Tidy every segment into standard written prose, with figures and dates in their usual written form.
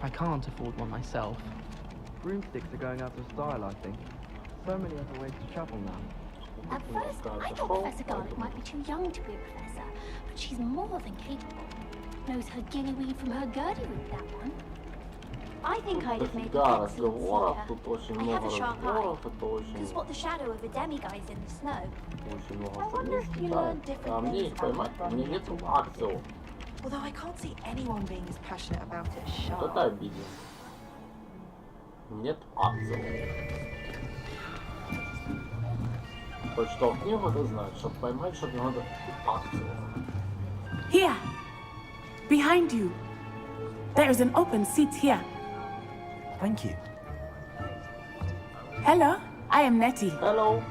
I can't afford one myself. Broomsticks are going out of style, I think. So many other ways to travel now. At first, I thought Professor Garlick might be too young to be a professor, but she's more than capable. Knows her gillyweed from her girdywweed, that one. I think I'd have made an excellent seer. I have a sharp eye. Can spot the shadow of a demiguise in the snow. I wonder if you learn different things about her. Although I can't see anyone being as passionate about it as Sharp. Это обидно. Нет акций. Прочитал книгу, это значит, чтобы поймать, что надо акцию. Here, behind you. There is an open seat here. Thank you. Hello, I am Nettie. Hello.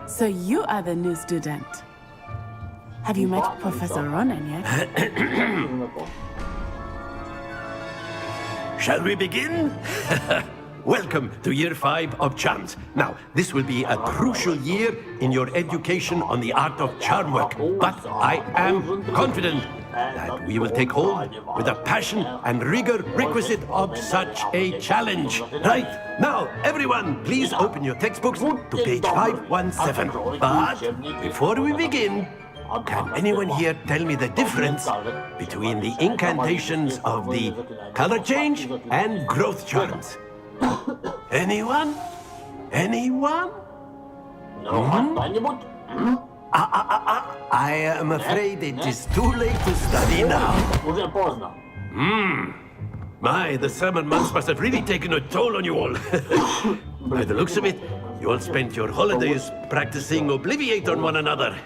So you are the new student. Have you met Professor Ronan yet? Shall we begin? Welcome to year 5 of charms. Now, this will be a crucial year in your education on the art of charm work. But I am confident that we will take hold with the passion and rigor requisite of such a challenge. Right, now, everyone, please open your textbooks to page 517. But before we begin, can anyone here tell me the difference between the incantations of the color change and growth charms? Anyone? Anyone? I am afraid it is too late to study now. My, the summer months must have really taken a toll on you all. By the looks of it, you all spent your holidays practicing Obliviate on one another.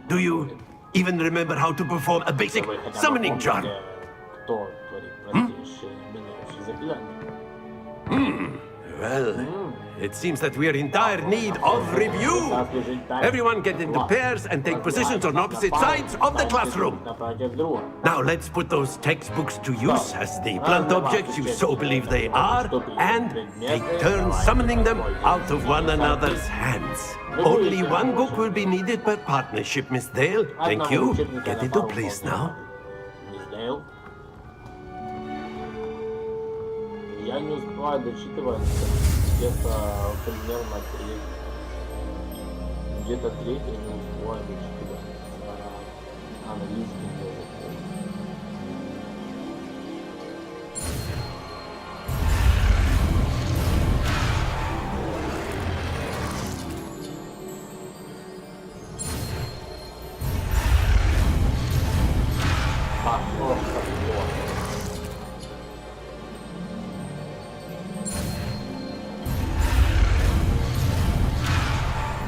Do you even remember how to perform a basic summoning charm? Well, it seems that we are in dire need of review. Everyone get into pairs and take positions on opposite sides of the classroom. Now let's put those textbooks to use as the blunt objects you so believe they are, and take turns summoning them out of one another's hands. Only one book will be needed per partnership, Miss Dale. Thank you. Get into place now. Я не успеваю дочитывать где-то примерно где-то треть я не успеваю дочитывать на английском языке. Так, что такое?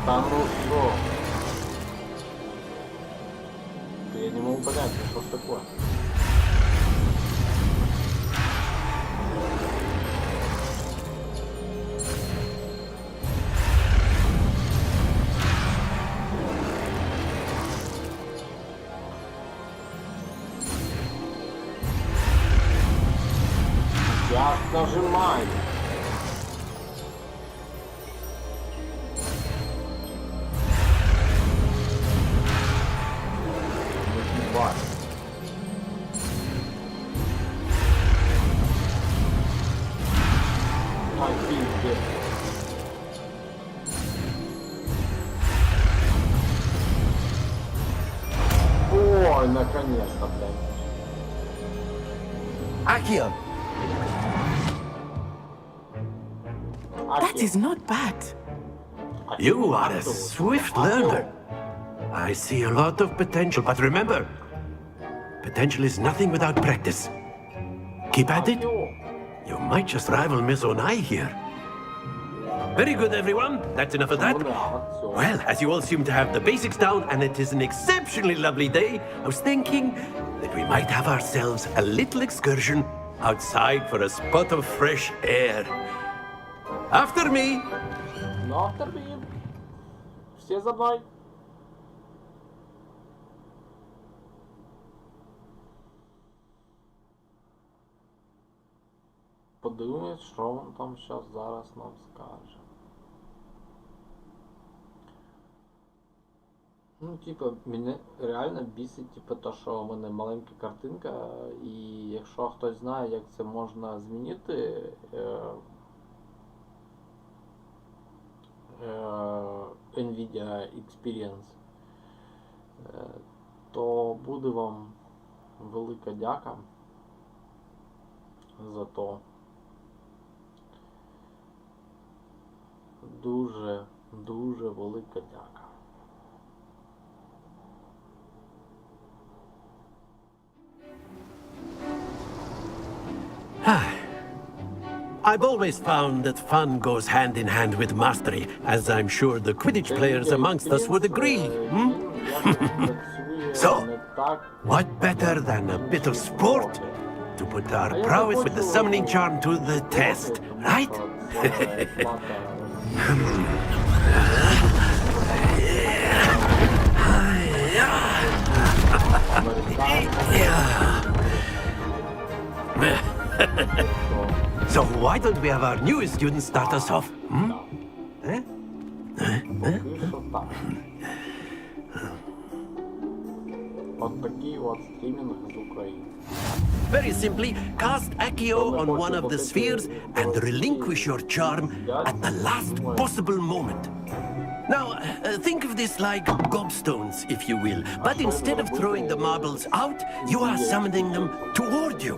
Там русло. Я не могу понять, что ж такое. Я нажимаю. Ой, наконец-то, блядь. Accio. That is not bad. You are a swift learner. I see a lot of potential, but remember, potential is nothing without practice. Keep at it. You might just rival Miss Onai here. Very good, everyone. That's enough of that. Well, as you all seem to have the basics down, and it is an exceptionally lovely day, I was thinking that we might have ourselves a little excursion outside for a spot of fresh air. After me. After me. Все за мной. Подумай, що він там зараз нам скаже. Ну, типу, мене реально бісить, типу, то, що в мене маленька картинка, і якщо хтось знає, як це можна змінити, NVIDIA Experience, то буде вам велика дяка за то. Дуже, дуже велика дяка. I've always found that fun goes hand in hand with mastery, as I'm sure the Quidditch players amongst us would agree. Hmm? So, what better than a bit of sport to put our prowess with the summoning charm to the test, right? So why don't we have our newest student start us off? Hmm? От такий от стрімінг з України. Very simply, cast Accio on one of the spheres and relinquish your charm at the last possible moment. Now, think of this like gobstones, if you will, but instead of throwing the marbles out, you are summoning them toward you.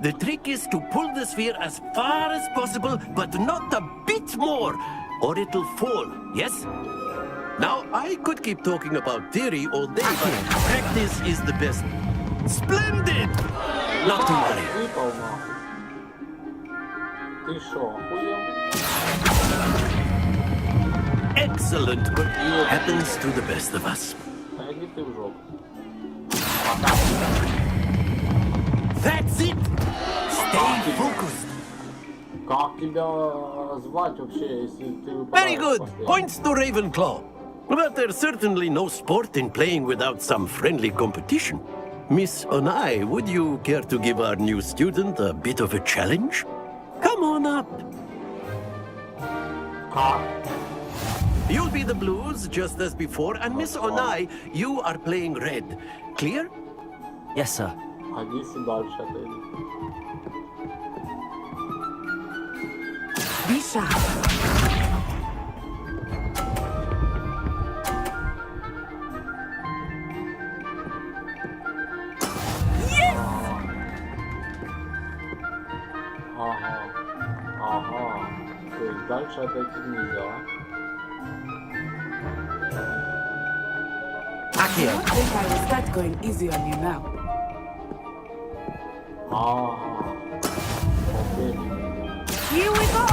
The trick is to pull the sphere as far as possible, but not a bit more, or it'll fall, yes? Now, I could keep talking about theory all day, but practice is the best. Splendid! Not to worry. Випав нахуй. Ти що, охуєв? Excellent, but happens to the best of us. Та йди ти в жопу. That's it! Stay focused. Как тебя звать вообще, если ты выпадаешь? Very good. Points to Ravenclaw. But there's certainly no sport in playing without some friendly competition. Miss Onai, would you care to give our new student a bit of a challenge? Come on up. You'll be the blues, just as before, and Miss Onai, you are playing red. Clear? Yes, sir. Иди дальше отойди. Be sharp. Ага. То есть дальше отойти нельзя. I think I will start going easy on you now. Окей. Here we go.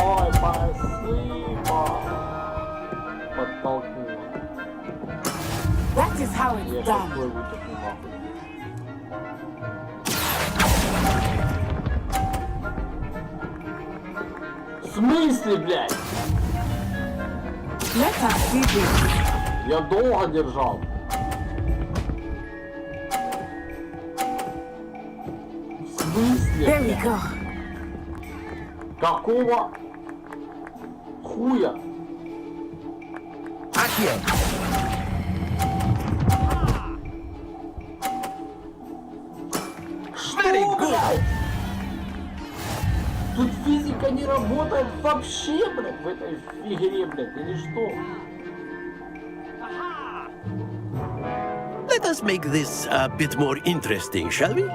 Ой, спасибо. Подтолкнул. That is how Я it's сейчас done. твой вытяну нахуй. В смысле, блядь? Let us see this. Я долго держал. В смысле? There we go. Какого хуя? Accio. Very good. Тут физика не работает вообще, блядь, в этой игре, блядь, или что? Let us make this a bit more interesting, shall we?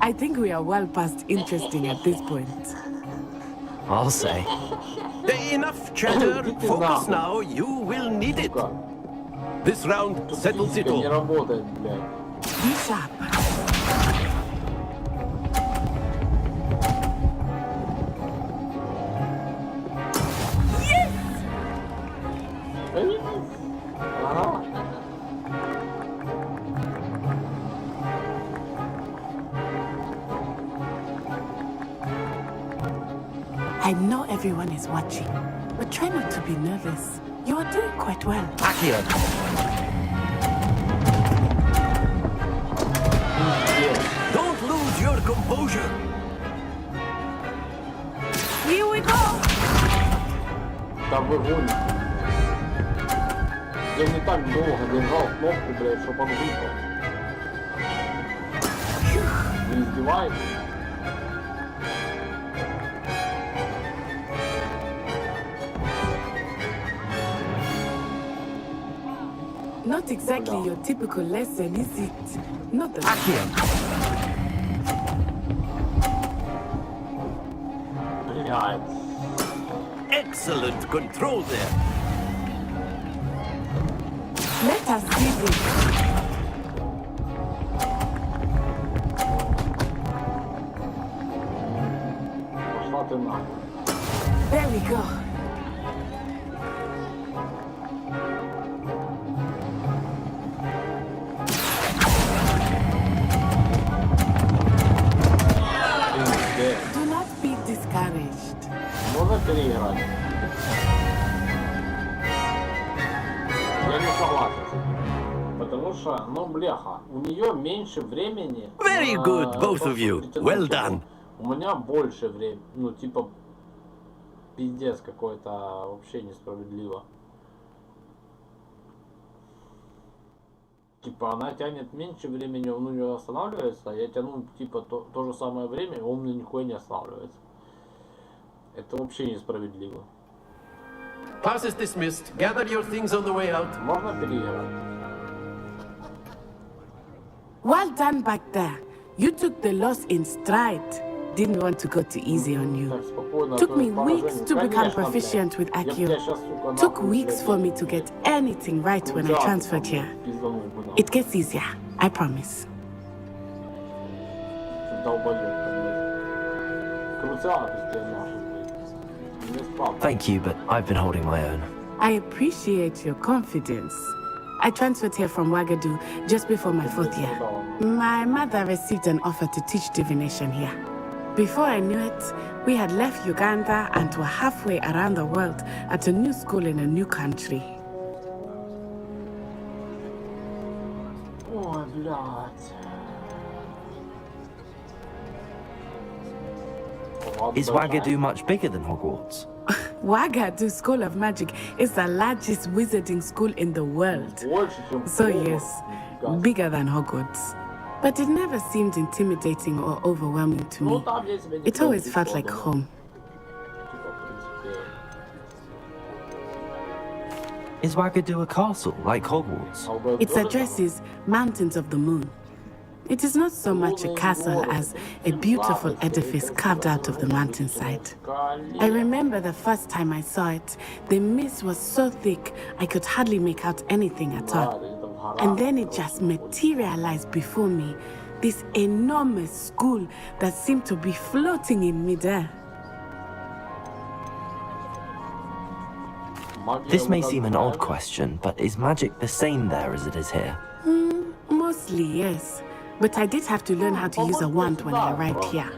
I think we are well past interesting at this point. I'll say. Enough chatter. Focus now. You will need it. This round settles it Физика не all. работает, блядь. Be sharp. Ага. I know everyone is watching, but try not to be nervous. You are doing quite well. Accio. exposure. Here we go! Да вы гоните. Я не так долго держал кнопку, блядь, чтоб он выпал. Вы издеваетесь? Not exactly your typical lesson, is it? Not the Блядь. Excellent control there. Let us see this. Пошла ты нахуй. There we go. Пиздец. Do not be discouraged. Можно переиграть? Я не согласен с этим. Потому что, ну, бляха, у нее меньше времени. Very на good, both то, of you. чтобы притянуть Well его. done. У меня больше времени. Ну, типа, пиздец какой-то, вообще несправедливо. Типа, она тянет меньше времени, он у нее останавливается, а я тяну, типа, то же самое время, он у меня нихуя не останавливается. Это вообще несправедливо. Class is dismissed. Gather your things on the way out. Можно переиграть? Well done back there. You took the loss in stride. Didn't want to go too easy on you. Так, спокойно, Took а то me есть weeks поражение. to become Конечно, proficient with блядь. Я IQ. б тебя щас, сука, Took нахуй, weeks блядь, for me to get anything right when I крутяк transferred там, here. пизданул бы, нахуй. It gets easier, I promise. Долбоёб, блядь. Крутяк из тебя, нахуй, блядь. Не справа. Thank you, but I've been holding my own. I appreciate your confidence. I transferred here from Wagadu just before my 4th year. My mother received an offer to teach divination here. Before I knew it, we had left Uganda and were halfway around the world at a new school in a new country. Ой, блядь. Is Wagadu much bigger than Hogwarts? Wagadu School of Magic is the largest wizarding school in the world. Больше, чем So Хогвартс. yes, Нифига. bigger than Hogwarts. But it never seemed intimidating or overwhelming to Ну, me. там я себе не It always прям felt like прикол, home. Типа, в принципе, Is Wagadu a castle like Hogwarts? а у Гарри Its тоже address там? is Mountains of the Moon. It is not so much a castle as a beautiful edifice carved out of the mountainside. I remember the first time I saw it, the mist was so thick I could hardly make out anything at all. And then it just materialized before me, this enormous school that seemed to be floating in midair. This may seem an odd question, but is magic the same there as it is here? Mostly, yes. But I did have to learn how to use a wand when I arrived here.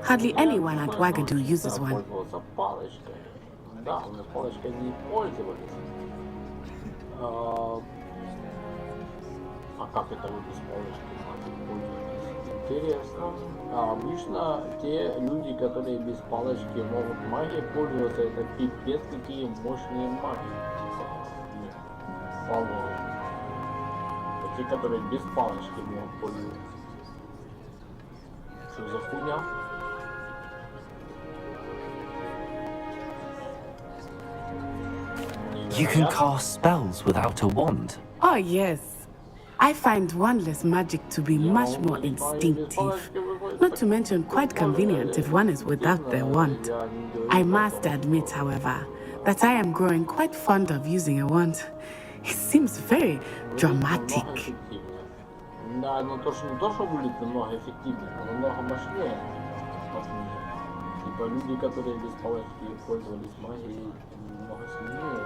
Hardly anyone at Wagadu uses one. Пользовался палочкой. Да, мы палочкой не пользовались. А как это вы без палочки пользуетесь? Интересно. А обычно те люди, которые без палочки могут магией пользоваться, это пипец какие мощные маги. Фаллоу. Те, которые без палочки могут пользоваться. Что за хуйня? You can cast spells without a wand. Oh, yes. I find wandless magic to be much more instinctive. Not to mention quite convenient if one is without their wand. I must admit, however, that I am growing quite fond of using a wand. It seems very dramatic. Да, но то, что не то, что будет намного эффективнее, но намного мощнее. Типа люди, которые без палочки пользовались магией, намного сильнее.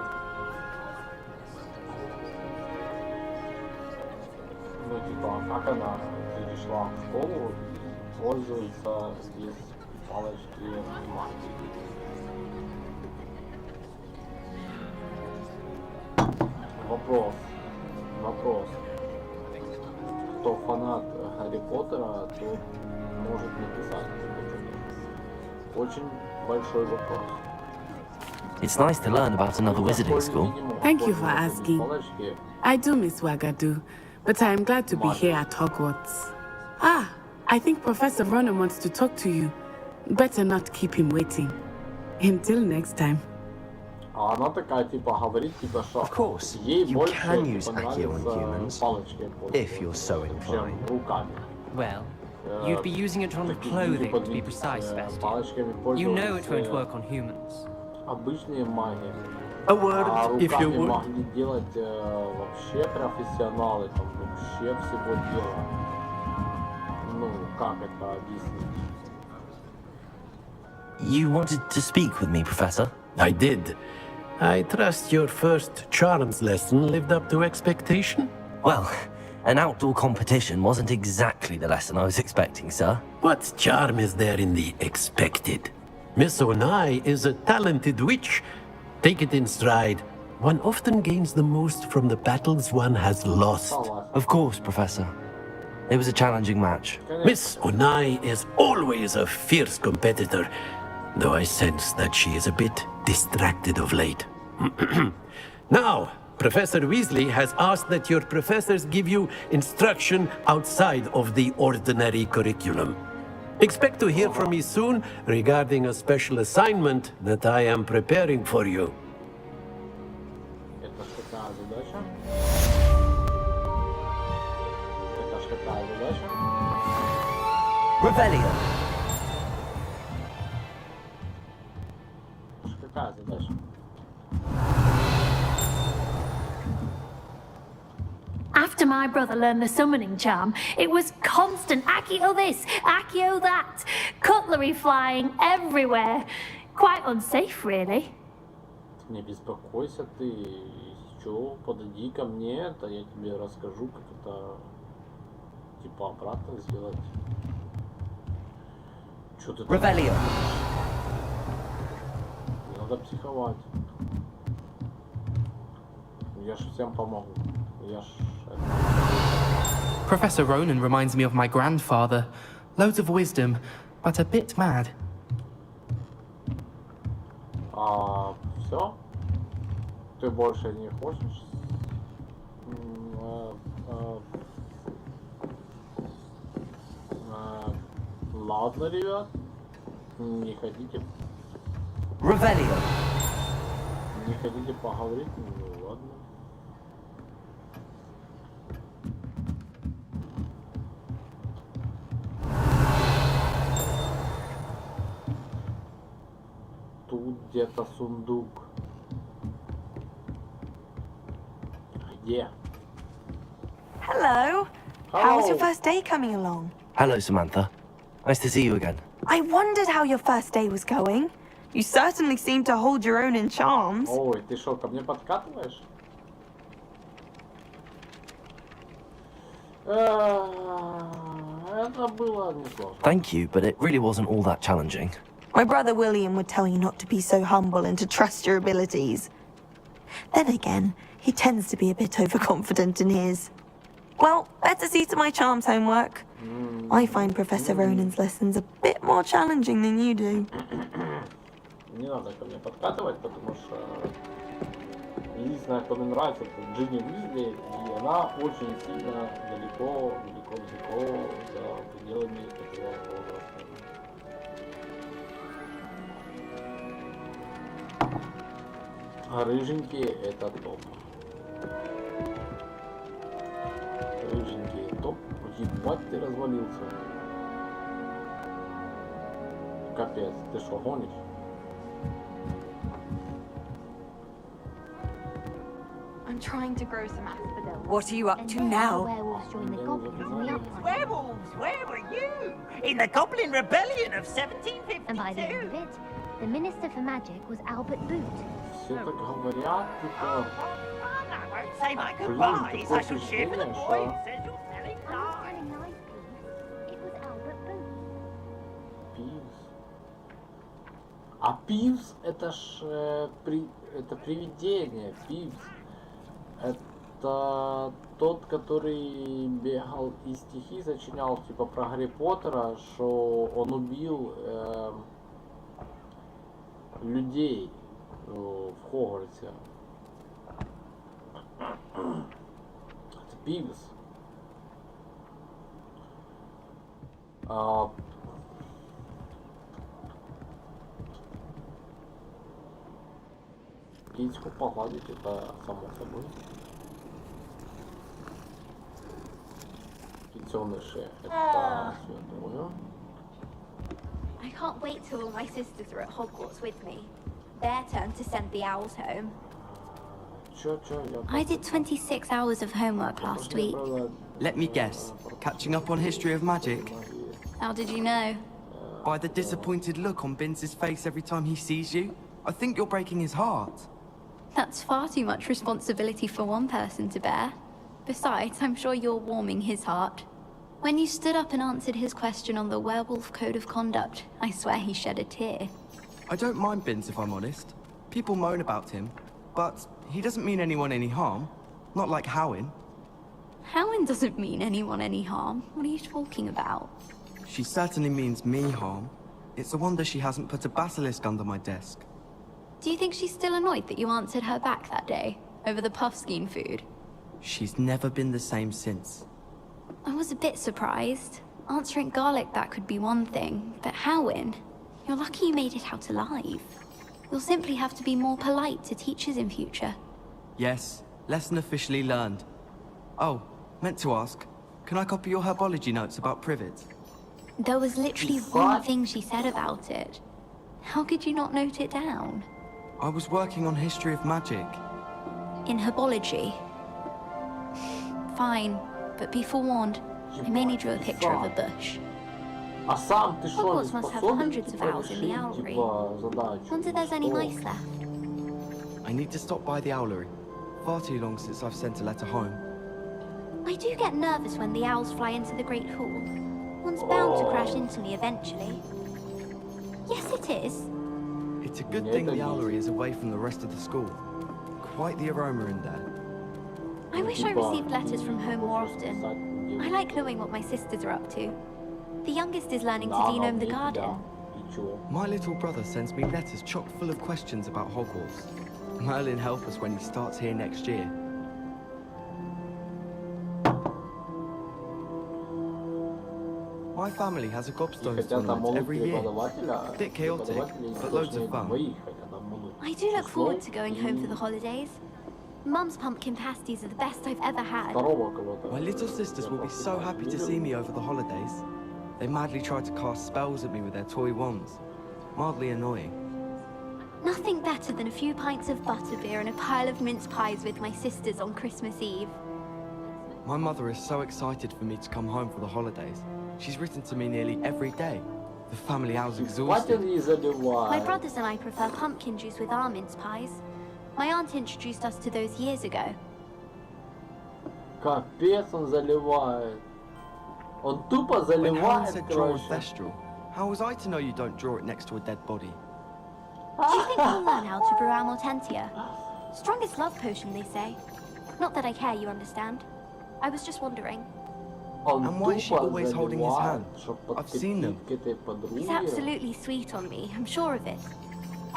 Ну типа, как она перешла в школу и пользуется без палочки магией. Вопрос. Кто фанат Гарри Поттера, то может написать. очень большой вопрос. It's nice to learn about another wizarding school. Thank you for asking. I do miss Wagadu, but I am glad to be here at Hogwarts. Ah, I think Professor Ronan wants to talk to you. Better not keep him waiting. Until next time. А она такая, типа, говорит, типа, что Of course, ей you больше can use типа, Accio on нравится humans, палочкой if you're so чем inclined. руками. Well, you'd be using it on Такие clothing, люди to be precise, Sebastian. палочками You know it won't пользовались work on humans. обычные маги. A А word, if you руками would. могли делать вообще профессионалы, там вообще всего дела. Ну, как это объяснить? You wanted to speak with me, Professor? I did. I trust your first charms lesson lived up to expectation? Well, an outdoor competition wasn't exactly the lesson I was expecting, sir. What charm is there in the expected? Miss Onai is a talented witch. Take it in stride. One often gains the most from the battles one has lost. Of course, Professor. It was a challenging match. Miss Onai is always a fierce competitor, though I sense that she is a bit distracted of late. Now, Professor Weasley has asked that your professors give you instruction outside of the ordinary curriculum. Expect to hear from me soon regarding a special assignment that I am preparing for you. Это ж какая задача? Это ж какая задача? Revelio! Это ж какая задача? After my brother learned the summoning charm, it was constant Accio this, Accio that, cutlery flying everywhere. Quite unsafe, really. Не беспокойся ты, чё, подойди ко мне, это я тебе расскажу, как это, типа, обратно сделать. Чё ты там? Revelio! Не надо психовать. Я ж всем помогу. Я ж... Professor Ronan reminds me of my grandfather. Loads of wisdom, but a bit mad. Все? Ты больше не хочешь? Ладно, ребят. Не хотите? Revelio! Не хотите поговорить? Ну ладно. Тут где-то сундук. Где? Hello. How's your first day coming along? Hello, Samantha. Nice to see you again. I wondered how your first day was going. You certainly seem to hold your own in charms. Ой, ты что, ко мне подкатываешь? Это было несложно. Thank you, but it really wasn't all that challenging. My brother William would tell you not to be so humble and to trust your abilities. Then again, he tends to be a bit overconfident in his. Well, better see to my charms homework. I find Professor Ronan's lessons a bit more challenging than you do. Не надо ко мне подкатывать, потому что единственное, кто мне нравится, это Джинни Уизли, и она очень сильно далеко за пределами этого возраста. А рыженькие это топ. Рыженькие топ. Ебать, ты развалился. Капец, ты что, гонишь? I'm trying to grow some asphodel. What are you up to now? Werewolves joined the goblins in the uprising. Werewolves, where were you? In the Goblin Rebellion of 1752. And by the end of it, the Minister for Magic was Albert Boot. Все так говорят, типа... I won't say my goodbyes. I shall cheer for the boy who says you're selling I'm not lies. telling lies, please. It was Albert Boot. Пивз. А Пивз это ж это привидение, Пивз. Это тот, который бегал и стихи сочинял, типа про Гарри Поттера, что он убил людей в Хогвартсе. Это Пивс. Птичку погладить, это само собой. Детеныши, это святое. I can't wait till all my sisters are at Hogwarts with me. Their turn to send the owls home. I did 26 hours of homework last week. Let me guess. Catching up on history of magic? How did you know? By the disappointed look on Vince's face every time he sees you? I think you're breaking his heart. That's far too much responsibility for one person to bear. Besides, I'm sure you're warming his heart. When you stood up and answered his question on the werewolf code of conduct, I swear he shed a tear. I don't mind Vince if I'm honest. People moan about him, but he doesn't mean anyone any harm. Not like Howin. Howin doesn't mean anyone any harm. What are you talking about? She certainly means me harm. It's a wonder she hasn't put a basilisk under my desk. Do you think she's still annoyed that you answered her back that day, over the puffskein food? She's never been the same since. I was a bit surprised. Answering garlic back could be one thing, but Howin, you're lucky you made it out alive. You'll simply have to be more polite to teachers in future. Yes, lesson officially learned. Oh, meant to ask, can I copy your herbology notes about privet? There was literally one thing she said about it. How could you not note it down? I was working on history of magic. In herbology? Fine, but be forewarned. I mainly drew a picture of a bush. А сам ты что, Hogwarts must have hundreds of owls in the owlery. задачу? Wonder there's any mice left. I need to stop by the owlery. Far too long since I've sent a letter home. I do get nervous when the owls fly into the Great Hall. One's bound to crash into me eventually. Yes, it is. It's a good thing the owlery is away from the rest of the school. Quite the aroma in there. I wish I received letters from home more often. I like knowing what my sisters are up to. The youngest is learning to genome the garden. My little brother sends me letters chock full of questions about Hogwarts. Merlin help us when he starts here next year. My family has a gobstones tournament every year. Bit chaotic, but loads of fun. I do look forward to going home for the holidays. Mum's pumpkin pasties are the best I've ever had. My little sisters will be so happy to see me over the holidays. They madly try to cast spells at me with their toy wands. Mildly annoying. Nothing better than a few pints of butterbeer and a pile of mince pies with my sisters on Christmas Eve. My mother is so excited for me to come home for the holidays. She's written to me nearly every day. The family owl's exhausted. My brothers and I prefer pumpkin juice with our mince pies. My aunt introduced us to those years ago. Капец, он заливает. Он тупо When Helen заливает, said draw короче. ancestral, how was I to know you don't draw it next to a dead body? Do you think I'll learn how to brew our Mortentia? Strongest love potion, they say. Not that I care, you understand. I was just wondering. Он And why is she тупо always holding his заливает, hand? чтоб I've seen them. подкатить к этой подруге. He's absolutely sweet on me, I'm sure of it.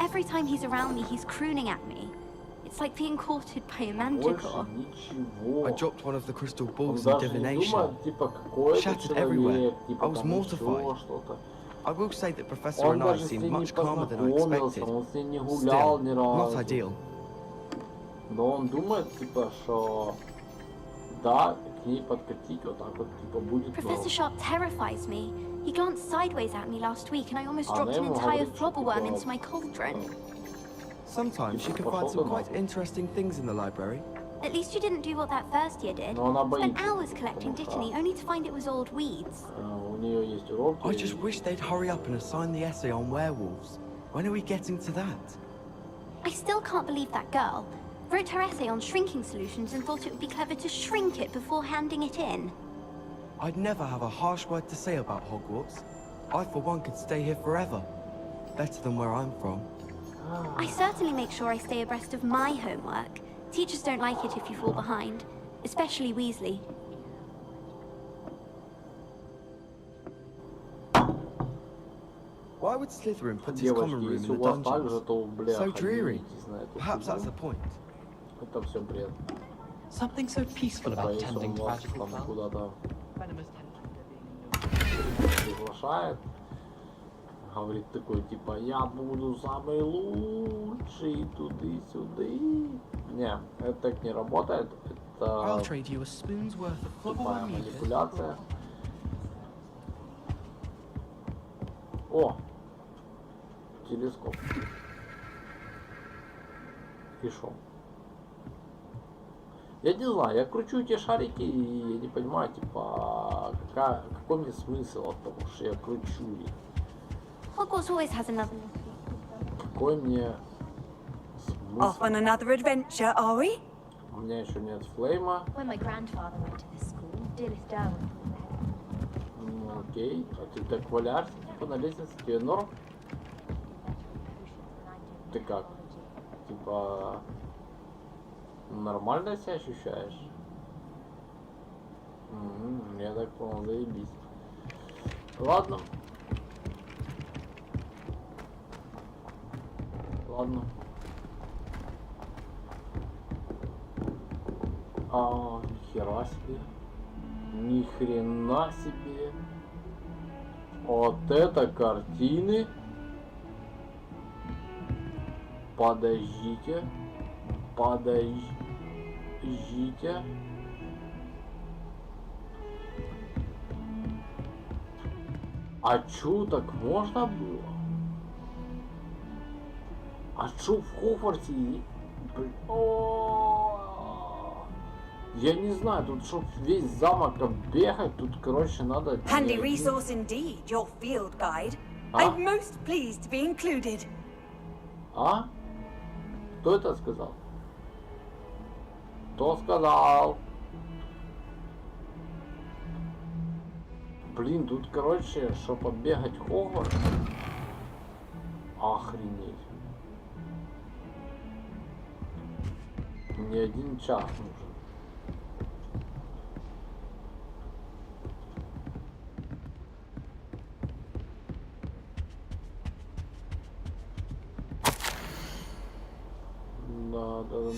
Every time he's around me, he's crooning at me. It's like being courted by a Больше manticore. ничего. I dropped one of the crystal Он balls in даже не divination. думает, типа, какой это Shattered everywhere. человек, типа, I was там mortified. еще что-то. I will say that Professor Он and I даже с ней seemed не much calmer than I познакомился, expected. он с ней не гулял Still, ни not разу. ideal. Но он думает, типа, что да, к ней подкатить вот так вот, типа, будет Professor норм. Sharp terrifies me. He glanced sideways at me last week and I almost Ah, dropped an never entire had it. flobberworm into my cauldron. Sometimes she can find some quite interesting things in the library. At least you didn't do what that first year did. Но она Spent боится. hours collecting Dittany only to find it was old weeds. У нее есть уроки. I just wish they'd hurry up and assign the essay on werewolves. When are we getting to that? I still can't believe that girl wrote her essay on shrinking solutions and thought it would be clever to shrink it before handing it in. I'd never have a harsh word to say about Hogwarts. I, for one, could stay here forever. Better than where I'm from. I certainly make sure I stay abreast of my homework. Teachers don't like it if you fall behind, especially Weasley. Why why would Slytherin put his common Девочки, room если in у the вас так же, dungeons? то, бля, So dreary. ходитесь на эту Perhaps that's the фигню. point. Это все бред. Something so peaceful Типа, about если он tending to вас magical там plants. куда-то Venomous tendrils приглашает, говорит такой, типа, я буду самый лучший, туды-сюды. Не, это так не работает. I'll Это trade you a spoon's worth of тупая flubberwell meters. манипуляция. О! Телескоп. И шо? Я не знаю, я кручу эти шарики и я не понимаю, типа, какой мне смысл от того, что я кручу их? Hogwarts always has another. Какой мне Off смысл? on another adventure, are we? У меня еще нет флейма. When my grandfather went to this school, dearest Darwin was there. Ну окей, а ты так валяешься, типа, на лестнице, тебе норм? Ты как? Типа, нормально себя ощущаешь? Я так понял, заебись. Ладно. Ладно. Нихера себе. Ни хрена себе. Вот это картины. Подождите. Подождите. А чё, так можно было? А чё в Хогвартсе? Я не знаю, тут чтоб весь замок оббегать, тут, короче, надо... Handy resource indeed, your field guide. I'm most pleased to be included. А? Кто это сказал? Кто сказал? Блин, тут, короче, чтоб оббегать Хогвартс. Охренеть. Мне 1 час нужен.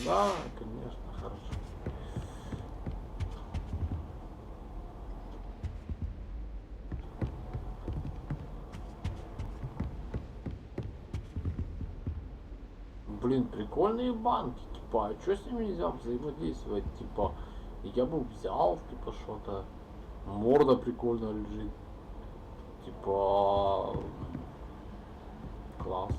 Да, конечно, хорошо. Блин, прикольные банки, типа, а что с ними нельзя взаимодействовать, типа, я бы взял, типа, что-то, морда прикольно лежит, типа, класс.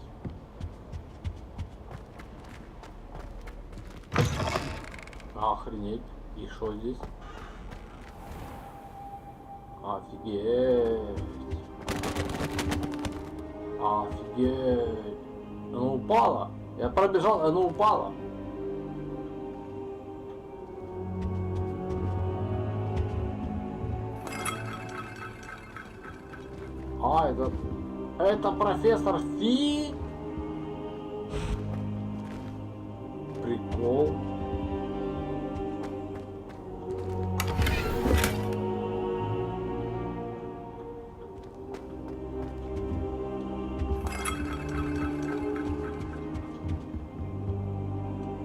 Охренеть, и что здесь? Офигеть. Офигеть. Оно упало. Я пробежал, оно упало. А, это профессор Фи? Прикол.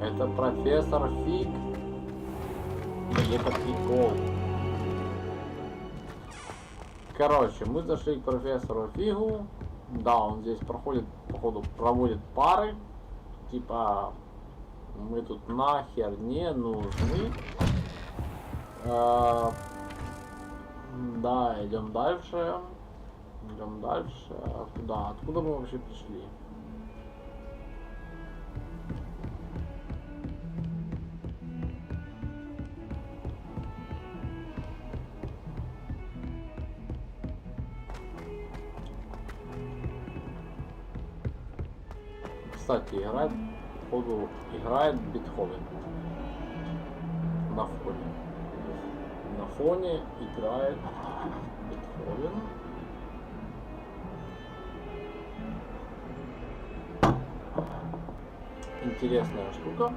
Это профессор Фиг. И это прикол. Короче, мы зашли к профессору Фигу. Да, он здесь проходит, походу, проводит пары. Типа, мы тут нахер не нужны. Да, идем дальше. Идем дальше. Куда? Откуда мы вообще пришли? Кстати, играет, походу, играет Бетховен на фоне. На фоне играет Бетховен. Интересная штука.